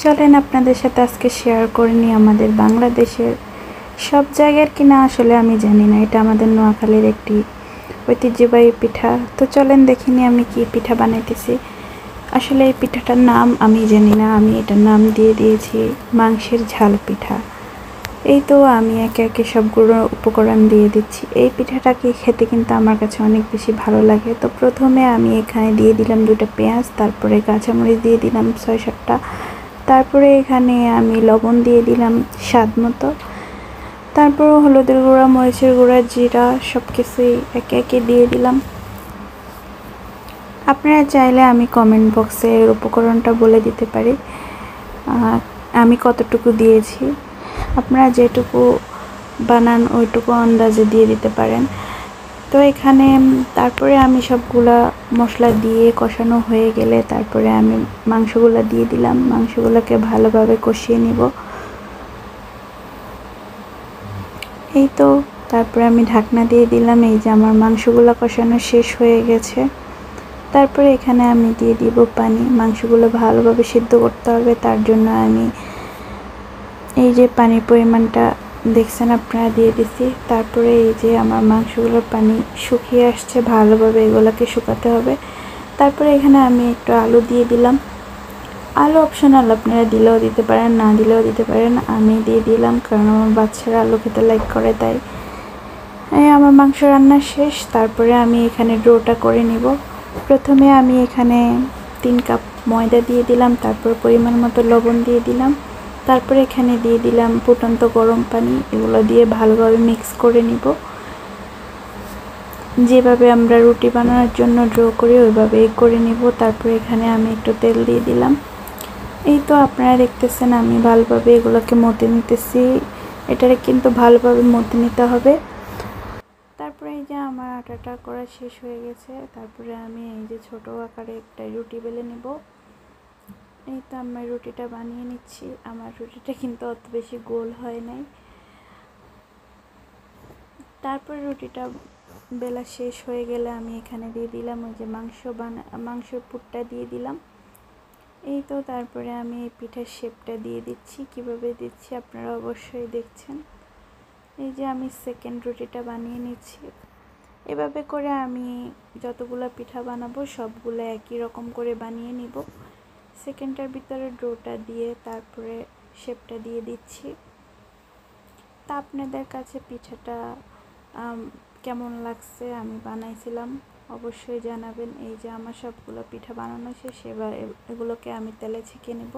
চলেন আপনাদের সাথে আজকে শেয়ার করে নিই আমাদের বাংলাদেশের সব জায়গার কিনা আসলে আমি জানি না, এটা আমাদের নোয়াখালীর একটি ঐতিহ্যবাহী পিঠা। তো চলেন দেখিনি আমি কি পিঠা বানাইতেছি। আসলে এই পিঠাটার নাম আমি জানি না, আমি এটার নাম দিয়ে দিয়েছি মাংসের ঝাল পিঠা। এই তো আমি একে একে সবগুলো উপকরণ দিয়ে দিচ্ছি। এই পিঠাটাকে খেতে কিন্তু আমার কাছে অনেক বেশি ভালো লাগে। তো প্রথমে আমি এখানে দিয়ে দিলাম 2টা পেঁয়াজ, তারপরে কাঁচামরিচ দিয়ে দিলাম 6-7টা, তারপরে এখানে আমি লবণ দিয়ে দিলাম স্বাদ মতো, তারপর হলুদের গুঁড়া, মরিচের গুঁড়া, জিরা সব কিছুই একে একে দিয়ে দিলাম। আপনারা চাইলে আমি কমেন্ট বক্সে এর উপকরণটা বলে দিতে পারি আমি কতটুকু দিয়েছি। আপনারা যেটুকু বানান ওইটুকু আন্দাজে দিয়ে দিতে পারেন। তো এখানে তারপরে আমি সবগুলা মশলা দিয়ে কষানো হয়ে গেলে তারপরে আমি মাংসগুলো দিয়ে দিলাম। মাংসগুলোকে ভালোভাবে কষিয়ে নিব। এই তো তারপরে আমি ঢাকনা দিয়ে দিলাম। এই যে আমার মাংসগুলো কষানো শেষ হয়ে গেছে। তারপরে এখানে আমি দিয়ে দিব পানি। মাংসগুলো ভালোভাবে সিদ্ধ করতে হবে, তার জন্য আমি এই যে পানির পরিমাণটা দেখছেন আপনারা দিয়ে দিছি। তারপরে এই যে আমার মাংসগুলোর পানি শুকিয়ে আসছে, ভালোভাবে এগুলোকে শুকাতে হবে। তারপরে এখানে আমি একটু আলু দিয়ে দিলাম। আলু অপশনাল, আপনারা দিলেও দিতে পারেন, না দিলেও দিতে পারেন। আমি দিয়ে দিলাম কারণ আমার বাচ্চারা আলু খেতে লাইক করে, তাই। আমার মাংস রান্না শেষ। তারপরে আমি এখানে ডোটা করে নিব। প্রথমে আমি এখানে 3 কাপ ময়দা দিয়ে দিলাম, তারপর পরিমাণ মতো লবণ দিয়ে দিলাম, তারপরে এখানে দিয়ে দিলাম ফুটন্ত গরম পানি। এগুলো দিয়ে ভালোভাবে মিক্স করে নিব। যেভাবে আমরা রুটি বানানোর জন্য ড্র করি ওইভাবেই করে নিব। তারপরে এখানে আমি একটু তেল দিয়ে দিলাম। এই তো আপনারা দেখতেছেন আমি ভালোভাবে এগুলোকে মথে নিতেছি। এটারে কিন্তু ভালোভাবে মথে নিতে হবে। তারপরে এই যে আমার আটাটা করা শেষ হয়ে গেছে। তারপরে আমি এই যে ছোট আকারে একটা রুটি বেলে নেব। এই তো আমার রুটিটা বানিয়ে নিচ্ছি। আমার রুটিটা কিন্তু অত বেশি গোল হয় নাই। তারপরে রুটিটা বেলা শেষ হয়ে গেলে আমি এখানে দিয়ে দিলাম ওই যে মাংসের পুরটা দিয়ে দিলাম। এই তো তারপরে আমি এই পিঠার শেপটা দিয়ে দিচ্ছি। কিভাবে দিচ্ছি আপনারা অবশ্যই দেখছেন। এই যে আমি সেকেন্ড রুটিটা বানিয়ে নিচ্ছি। এভাবে করে আমি যতগুলো পিঠা বানাবো সবগুলো একই রকম করে বানিয়ে নিব। সেকেন্ডটার ভিতরে ডোটা দিয়ে তারপরে শেপটা দিয়ে দিচ্ছি। তা আপনাদের কাছে পিঠাটা কেমন লাগছে, আমি বানাইছিলাম অবশ্যই জানাবেন। এই যে আমার সবগুলো পিঠা বানানো শেষ, এবার এগুলোকে আমি তেলে ছেঁকে নেব।